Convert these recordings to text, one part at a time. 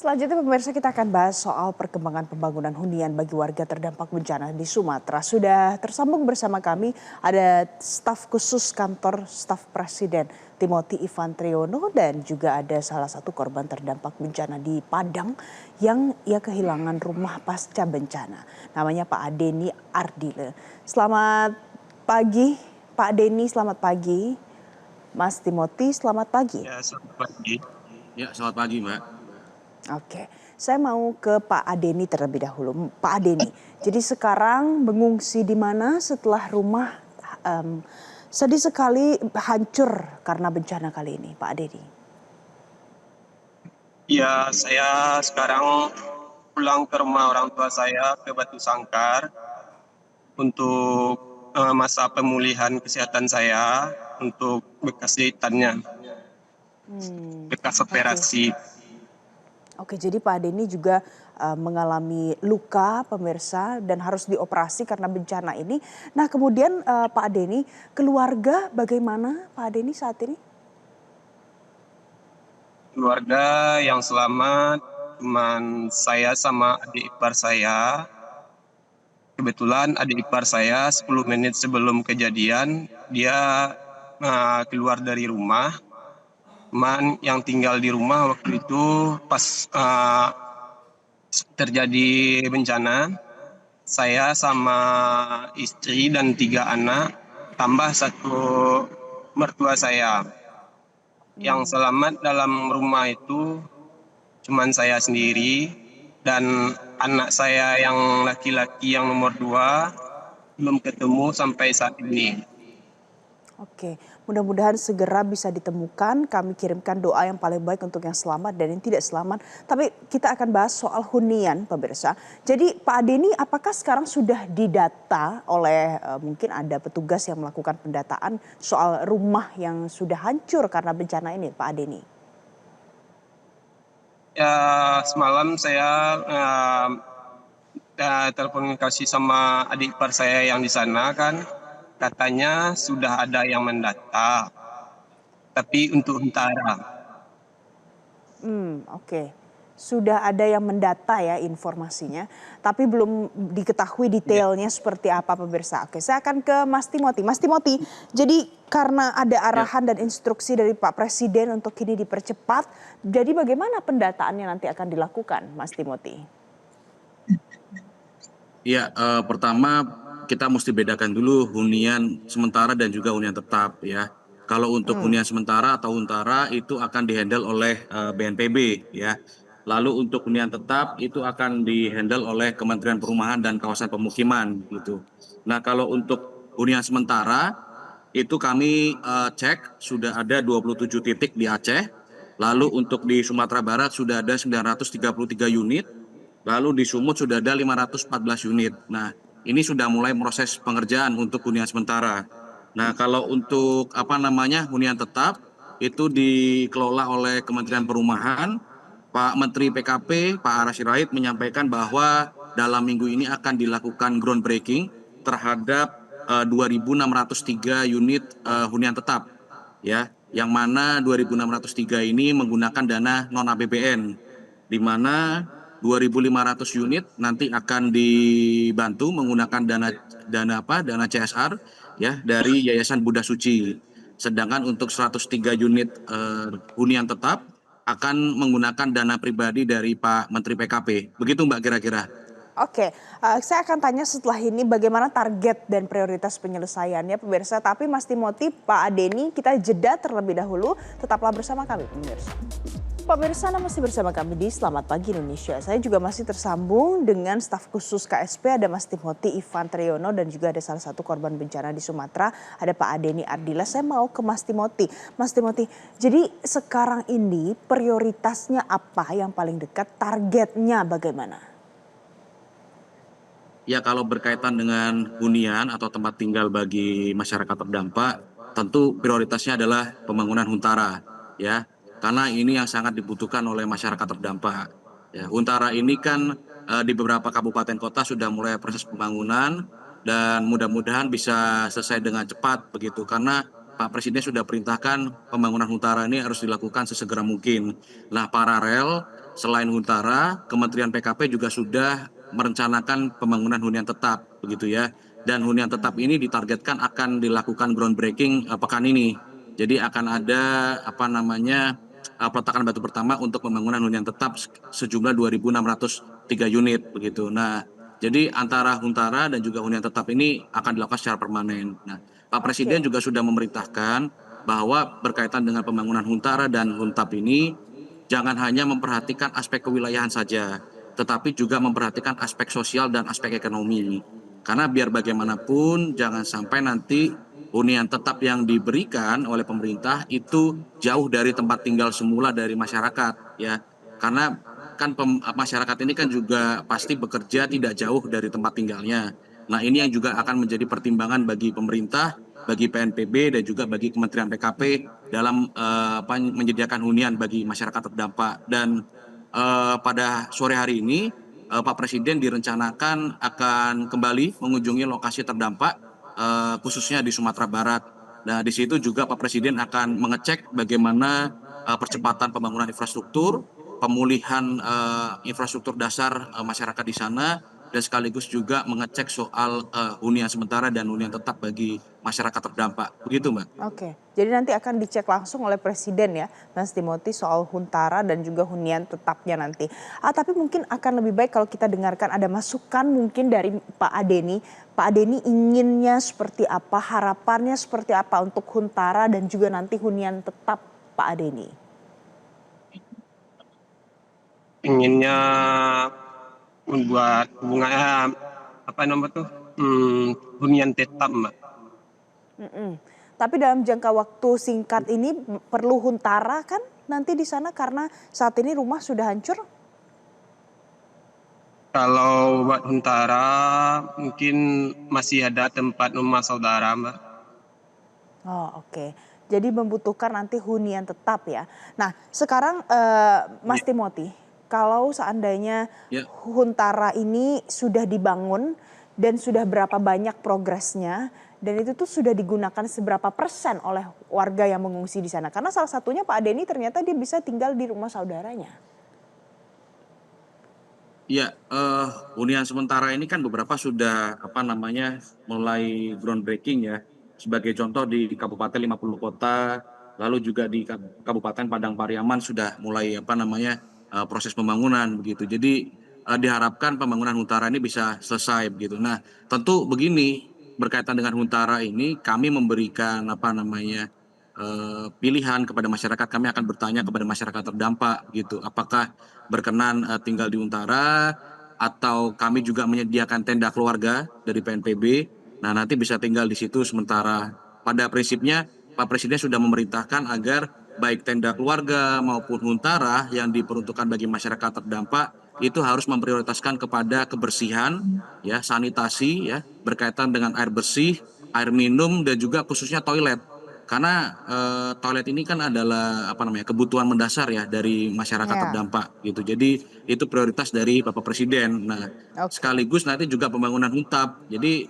Selanjutnya pemirsa kita akan bahas soal perkembangan pembangunan hunian bagi warga terdampak bencana di Sumatera. Sudah tersambung bersama kami ada staf khusus kantor staf presiden Timothy Ivan Triono dan juga ada salah satu korban terdampak bencana di Padang yang ia kehilangan rumah pasca bencana. Namanya Pak Adeni Ardile. Selamat pagi Pak Deni, selamat pagi. Mas Timothy, selamat pagi. Ya, selamat pagi. Ya, selamat pagi, Mbak. Oke, saya mau ke Pak Adeni terlebih dahulu. Pak Adeni, jadi sekarang mengungsi di mana setelah rumah sedih sekali hancur karena bencana kali ini, Pak Adeni? Ya, saya sekarang pulang ke rumah orang tua saya ke Batu Sangkar untuk masa pemulihan kesehatan saya untuk bekas jahitannya, bekas Oke. operasi. Oke, jadi Pak Adeni juga mengalami luka pemirsa dan harus dioperasi karena bencana ini. Nah kemudian Pak Adeni, keluarga bagaimana Pak Adeni saat ini? Keluarga yang selamat, cuman saya sama adik ipar saya. Kebetulan adik ipar saya 10 menit sebelum kejadian, dia keluar dari rumah. Cuman yang tinggal di rumah waktu itu pas terjadi bencana, saya sama istri dan 3 anak, tambah 1 mertua saya. Yang selamat dalam rumah itu cuman saya sendiri dan anak saya yang laki-laki yang nomor 2 belum ketemu sampai saat ini. Oke, mudah-mudahan segera bisa ditemukan. Kami kirimkan doa yang paling baik untuk yang selamat dan yang tidak selamat. Tapi kita akan bahas soal hunian, pemirsa. Jadi Pak Adeni, apakah sekarang sudah didata oleh mungkin ada petugas yang melakukan pendataan soal rumah yang sudah hancur karena bencana ini, Pak Adeni? Ya, semalam saya terkomunikasi sama adik ipar saya yang di sana kan, katanya sudah ada yang mendata, tapi untuk Huntara. Oke. Sudah ada yang mendata ya informasinya, tapi belum diketahui Ya, detailnya seperti apa pemirsa. Oke, saya akan ke Mas Timothy. Mas Timothy, jadi karena ada ya, arahan dan instruksi dari Pak Presiden untuk ini dipercepat, jadi bagaimana pendataannya nanti akan dilakukan, Mas Timothy? Ya, pertama kita mesti bedakan dulu hunian sementara dan juga hunian tetap ya. Kalau untuk hunian sementara atau huntara itu akan dihandle oleh BNPB ya. Lalu untuk hunian tetap itu akan dihandle oleh Kementerian Perumahan dan Kawasan Pemukiman gitu. Nah, kalau untuk hunian sementara itu kami cek sudah ada 27 titik di Aceh. Lalu untuk di Sumatera Barat sudah ada 933 unit. Lalu di Sumut sudah ada 514 unit. Nah, ini sudah mulai proses pengerjaan untuk hunian sementara. Nah, kalau untuk hunian tetap itu dikelola oleh Kementerian Perumahan. Pak Menteri PKP, Pak Ara Sirait menyampaikan bahwa dalam minggu ini akan dilakukan groundbreaking terhadap 2.603 unit hunian tetap ya, yang mana 2.603 ini menggunakan dana non APBN, di mana 2.500 unit nanti akan dibantu menggunakan dana CSR ya dari Yayasan Buddha Suci. Sedangkan untuk 103 unit hunian tetap akan menggunakan dana pribadi dari Pak Menteri PKP. Begitu Mbak kira-kira. Oke, saya akan tanya setelah ini bagaimana target dan prioritas penyelesaiannya pemirsa. Tapi Mas Timothy, Pak Adeni, kita jeda terlebih dahulu. Tetaplah bersama kami pemirsa. Pemirsa, Anda masih bersama kami di Selamat Pagi Indonesia. Saya juga masih tersambung dengan staf khusus KSP, ada Mas Timothy Ivan Triono dan juga ada salah satu korban bencana di Sumatera, ada Pak Adeni Ardila. Saya mau ke Mas Timothy. Mas Timothy, jadi sekarang ini prioritasnya apa yang paling dekat, targetnya bagaimana? Ya, kalau berkaitan dengan hunian atau tempat tinggal bagi masyarakat terdampak, tentu prioritasnya adalah pembangunan huntara, ya. Karena ini yang sangat dibutuhkan oleh masyarakat terdampak. Ya, huntara ini kan di beberapa kabupaten kota sudah mulai proses pembangunan dan mudah-mudahan bisa selesai dengan cepat begitu. Karena Pak Presiden sudah perintahkan pembangunan huntara ini harus dilakukan sesegera mungkin. Nah, paralel selain Huntara, Kementerian PKP juga sudah merencanakan pembangunan hunian tetap begitu ya. Dan hunian tetap ini ditargetkan akan dilakukan groundbreaking pekan ini. Jadi akan ada peletakan batu pertama untuk pembangunan hunian tetap sejumlah 2.603 unit begitu. Nah, jadi antara Huntara dan juga hunian tetap ini akan dilakukan secara permanen. Nah, Pak Presiden Oke. juga sudah memerintahkan bahwa berkaitan dengan pembangunan Huntara dan Huntap ini jangan hanya memperhatikan aspek kewilayahan saja, tetapi juga memperhatikan aspek sosial dan aspek ekonomi. Karena biar bagaimanapun jangan sampai nanti hunian tetap yang diberikan oleh pemerintah itu jauh dari tempat tinggal semula dari masyarakat ya. Karena kan masyarakat ini kan juga pasti bekerja tidak jauh dari tempat tinggalnya. Nah, ini yang juga akan menjadi pertimbangan bagi pemerintah, bagi PNPB dan juga bagi Kementerian PKP dalam menyediakan hunian bagi masyarakat terdampak. Dan pada sore hari ini Pak Presiden direncanakan akan kembali mengunjungi lokasi terdampak khususnya di Sumatera Barat. Nah, di situ juga Pak Presiden akan mengecek bagaimana percepatan pembangunan infrastruktur, pemulihan infrastruktur dasar masyarakat di sana, dan sekaligus juga mengecek soal hunian sementara dan hunian tetap bagi masyarakat terdampak. Begitu, Mbak. Oke, jadi nanti akan dicek langsung oleh Presiden ya, Mas Timothy, soal Huntara dan juga hunian tetapnya nanti. Tapi mungkin akan lebih baik kalau kita dengarkan ada masukan mungkin dari Pak Adeni. Pak Adeni inginnya seperti apa, harapannya seperti apa untuk Huntara dan juga nanti hunian tetap Pak Adeni? Inginnya membuat hubungan hunian tetap, Mbak. Mm-mm. Tapi dalam jangka waktu singkat ini perlu Huntara kan nanti di sana karena saat ini rumah sudah hancur? Kalau buat Huntara mungkin masih ada tempat rumah saudara, Mbak. Oh, oke. Jadi membutuhkan nanti hunian tetap ya. Nah sekarang Mas Ya, Timothy, kalau seandainya Ya. Huntara ini sudah dibangun dan sudah berapa banyak progresnya dan itu tuh sudah digunakan seberapa persen oleh warga yang mengungsi di sana? Karena salah satunya Pak Adeni ternyata dia bisa tinggal di rumah saudaranya. Ya, hunian sementara ini kan beberapa sudah mulai groundbreaking ya. Sebagai contoh di Kabupaten 50 Kota, lalu juga di Kabupaten Padang Pariaman sudah mulai proses pembangunan begitu. Jadi diharapkan pembangunan Huntara ini bisa selesai begitu. Nah, tentu begini berkaitan dengan Huntara ini kami memberikan pilihan kepada masyarakat. Kami akan bertanya kepada masyarakat terdampak gitu. Apakah berkenan tinggal di Huntara atau kami juga menyediakan tenda keluarga dari PNPB. Nah, nanti bisa tinggal di situ sementara. Pada prinsipnya Pak Presiden sudah memerintahkan agar baik tenda keluarga maupun Huntara yang diperuntukkan bagi masyarakat terdampak itu harus memprioritaskan kepada kebersihan, ya, sanitasi, ya, berkaitan dengan air bersih, air minum dan juga khususnya toilet. Karena toilet ini kan adalah kebutuhan mendasar ya dari masyarakat Ya, terdampak gitu. Jadi itu prioritas dari Bapak Presiden. Nah, oke. sekaligus nanti juga pembangunan Huntap. Jadi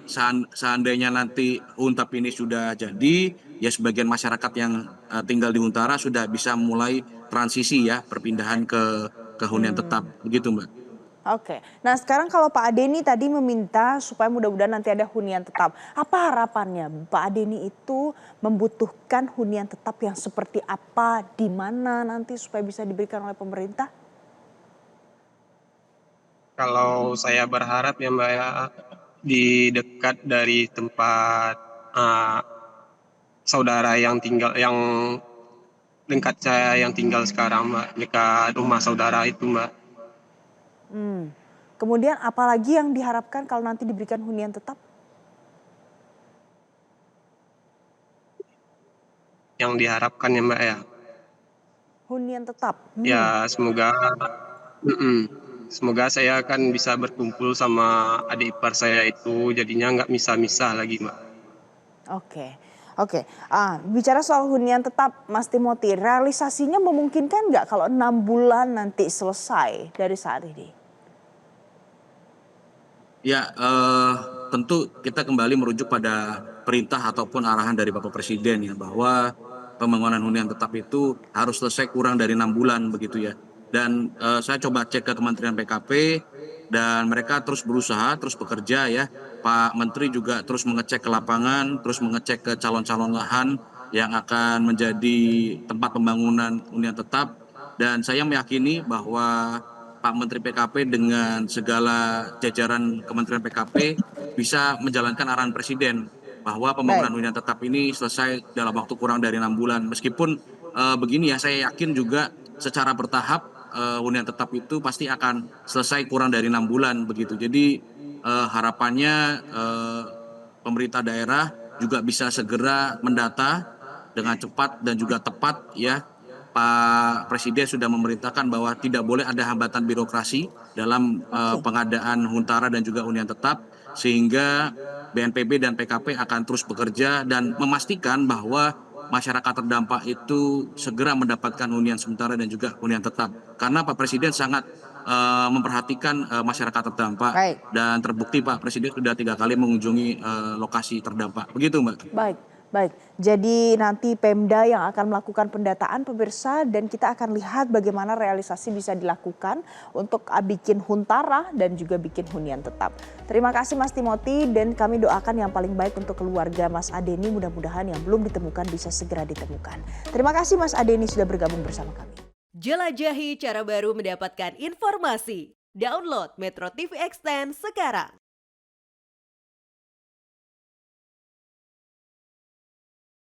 seandainya nanti Huntap ini sudah jadi, ya sebagian masyarakat yang tinggal di Huntara sudah bisa mulai transisi ya perpindahan ke hunian tetap. Hmm. Begitu, Mbak. Oke, nah sekarang kalau Pak Adeni tadi meminta supaya mudah-mudahan nanti ada hunian tetap. Apa harapannya Pak Adeni itu membutuhkan hunian tetap yang seperti apa, di mana nanti supaya bisa diberikan oleh pemerintah? kalau saya berharap ya, Mbak, ya, di dekat dari tempat uh, saudara yang dekat saya yang tinggal sekarang, Mbak, dekat rumah saudara itu, Mbak. Hmm. Kemudian apalagi yang diharapkan kalau nanti diberikan hunian tetap? Yang diharapkan ya, Mbak, ya. Hunian tetap. Ya semoga mm-mm. Semoga saya akan bisa berkumpul sama adik ipar saya itu jadinya nggak misah-misah lagi, Mbak. Oke, oke. Bicara soal hunian tetap, Mas Timothy, realisasinya memungkinkan nggak kalau 6 bulan nanti selesai dari saat ini? Ya, tentu kita kembali merujuk pada perintah ataupun arahan dari Bapak Presiden ya bahwa pembangunan hunian tetap itu harus selesai kurang dari 6 bulan begitu ya. Dan saya coba cek ke Kementerian PKP dan mereka terus berusaha, terus bekerja ya. Pak Menteri juga terus mengecek ke lapangan, terus mengecek ke calon-calon lahan yang akan menjadi tempat pembangunan hunian tetap. Dan saya meyakini bahwa Pak Menteri PKP dengan segala jajaran Kementerian PKP bisa menjalankan arahan Presiden bahwa pembangunan Baik. hunian tetap ini selesai dalam waktu kurang dari 6 bulan. Meskipun begini ya, saya yakin juga secara bertahap hunian tetap itu pasti akan selesai kurang dari 6 bulan begitu. Jadi harapannya pemerintah daerah juga bisa segera mendata dengan cepat dan juga tepat ya. Pak Presiden sudah memerintahkan bahwa tidak boleh ada hambatan birokrasi dalam Oke. pengadaan huntara dan juga hunian tetap, sehingga BNPB dan PKP akan terus bekerja dan memastikan bahwa masyarakat terdampak itu segera mendapatkan hunian sementara dan juga hunian tetap. Karena Pak Presiden sangat memperhatikan masyarakat terdampak Baik. dan terbukti Pak Presiden sudah 3 kali mengunjungi lokasi terdampak. Begitu Mbak. Baik, baik. Jadi nanti Pemda yang akan melakukan pendataan pemirsa dan kita akan lihat bagaimana realisasi bisa dilakukan untuk bikin huntara dan juga bikin hunian tetap. Terima kasih Mas Timothy dan kami doakan yang paling baik untuk keluarga Mas Adeni, mudah-mudahan yang belum ditemukan bisa segera ditemukan. Terima kasih Mas Adeni sudah bergabung bersama kami. Jelajahi cara baru mendapatkan informasi. Download Metro TV Extend sekarang.